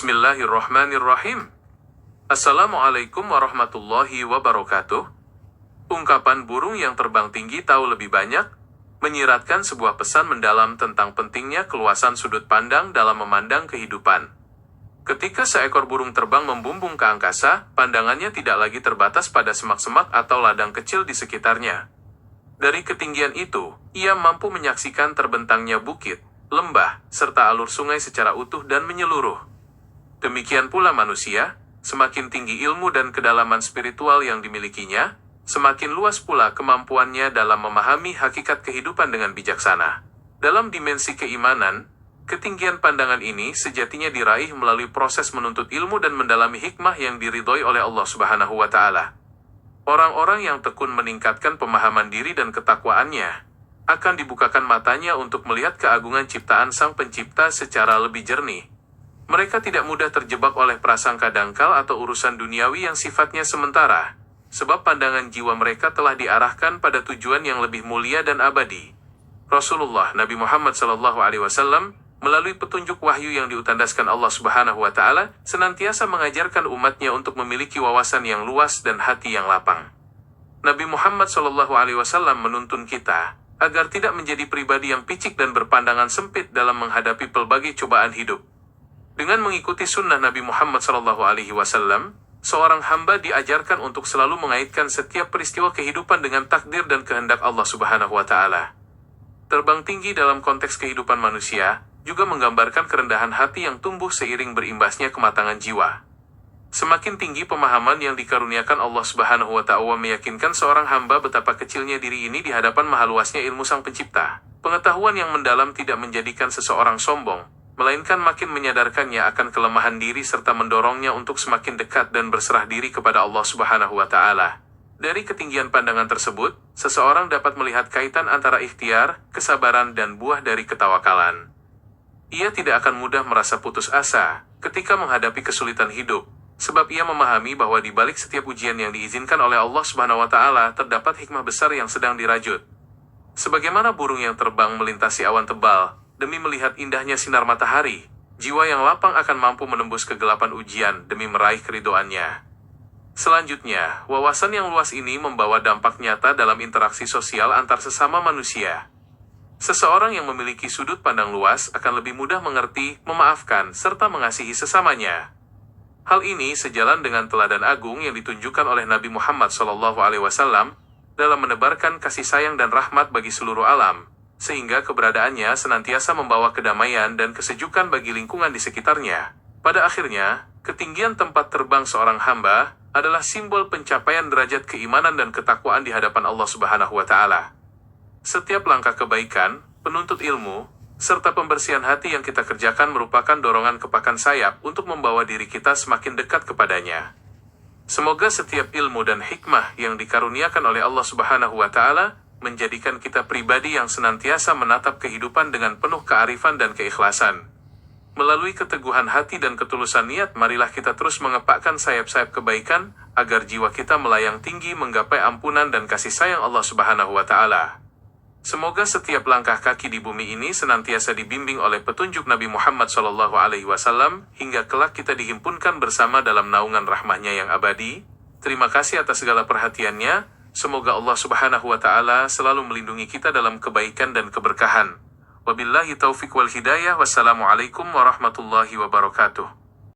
Bismillahirrahmanirrahim. Assalamualaikum warahmatullahi wabarakatuh. Ungkapan burung yang terbang tinggi tahu lebih banyak, menyiratkan sebuah pesan mendalam tentang pentingnya keluasan sudut pandang dalam memandang kehidupan. Ketika seekor burung terbang membumbung ke angkasa, pandangannya tidak lagi terbatas pada semak-semak atau ladang kecil di sekitarnya. Dari ketinggian itu, ia mampu menyaksikan terbentangnya bukit, lembah, serta alur sungai secara utuh dan menyeluruh. Demikian pula manusia, semakin tinggi ilmu dan kedalaman spiritual yang dimilikinya, semakin luas pula kemampuannya dalam memahami hakikat kehidupan dengan bijaksana. Dalam dimensi keimanan, ketinggian pandangan ini sejatinya diraih melalui proses menuntut ilmu dan mendalami hikmah yang diridhoi oleh Allah Subhanahu wa Ta'ala. Orang-orang yang tekun meningkatkan pemahaman diri dan ketakwaannya, akan dibukakan matanya untuk melihat keagungan ciptaan Sang Pencipta secara lebih jernih. Mereka tidak mudah terjebak oleh prasangka dangkal atau urusan duniawi yang sifatnya sementara, sebab pandangan jiwa mereka telah diarahkan pada tujuan yang lebih mulia dan abadi. Rasulullah Nabi Muhammad SAW, melalui petunjuk wahyu yang diutandaskan Allah Subhanahu wa Ta'ala, senantiasa mengajarkan umatnya untuk memiliki wawasan yang luas dan hati yang lapang. Nabi Muhammad SAW menuntun kita agar tidak menjadi pribadi yang picik dan berpandangan sempit dalam menghadapi pelbagai cobaan hidup. Dengan mengikuti sunnah Nabi Muhammad SAW, seorang hamba diajarkan untuk selalu mengaitkan setiap peristiwa kehidupan dengan takdir dan kehendak Allah Subhanahu wa Ta'ala. Terbang tinggi dalam konteks kehidupan manusia juga menggambarkan kerendahan hati yang tumbuh seiring berimbasnya kematangan jiwa. Semakin tinggi pemahaman yang dikaruniakan Allah Subhanahu wa Ta'ala meyakinkan seorang hamba betapa kecilnya diri ini di hadapan maha luasnya ilmu Sang Pencipta. Pengetahuan yang mendalam tidak menjadikan seseorang sombong, melainkan makin menyadarkannya akan kelemahan diri serta mendorongnya untuk semakin dekat dan berserah diri kepada Allah Subhanahu wa Ta'ala. Dari ketinggian pandangan tersebut, seseorang dapat melihat kaitan antara ikhtiar, kesabaran, dan buah dari ketawakalan. Ia tidak akan mudah merasa putus asa ketika menghadapi kesulitan hidup, sebab ia memahami bahwa di balik setiap ujian yang diizinkan oleh Allah Subhanahu wa Ta'ala terdapat hikmah besar yang sedang dirajut. Sebagaimana burung yang terbang melintasi awan tebal demi melihat indahnya sinar matahari, jiwa yang lapang akan mampu menembus kegelapan ujian demi meraih keridhoannya. Selanjutnya, wawasan yang luas ini membawa dampak nyata dalam interaksi sosial antar sesama manusia. Seseorang yang memiliki sudut pandang luas akan lebih mudah mengerti, memaafkan, serta mengasihi sesamanya. Hal ini sejalan dengan teladan agung yang ditunjukkan oleh Nabi Muhammad SAW dalam menebarkan kasih sayang dan rahmat bagi seluruh alam, sehingga keberadaannya senantiasa membawa kedamaian dan kesejukan bagi lingkungan di sekitarnya. Pada akhirnya, ketinggian tempat terbang seorang hamba adalah simbol pencapaian derajat keimanan dan ketakwaan di hadapan Allah Subhanahu wa Ta'ala. Setiap langkah kebaikan, penuntut ilmu, serta pembersihan hati yang kita kerjakan merupakan dorongan kepakan sayap untuk membawa diri kita semakin dekat kepadanya. Semoga setiap ilmu dan hikmah yang dikaruniakan oleh Allah Subhanahu wa Ta'ala menjadikan kita pribadi yang senantiasa menatap kehidupan dengan penuh kearifan dan keikhlasan. Melalui keteguhan hati dan ketulusan niat, marilah kita terus mengepakkan sayap-sayap kebaikan, agar jiwa kita melayang tinggi menggapai ampunan dan kasih sayang Allah Subhanahu wa Ta'ala. Semoga setiap langkah kaki di bumi ini senantiasa dibimbing oleh petunjuk Nabi Muhammad SAW, hingga kelak kita dihimpunkan bersama dalam naungan rahmahnya yang abadi. Terima kasih atas segala perhatiannya. Semoga Allah Subhanahu wa Ta'ala selalu melindungi kita dalam kebaikan dan keberkahan. Wabillahi taufiq wal hidayah. Wassalamualaikum warahmatullahi wabarakatuh.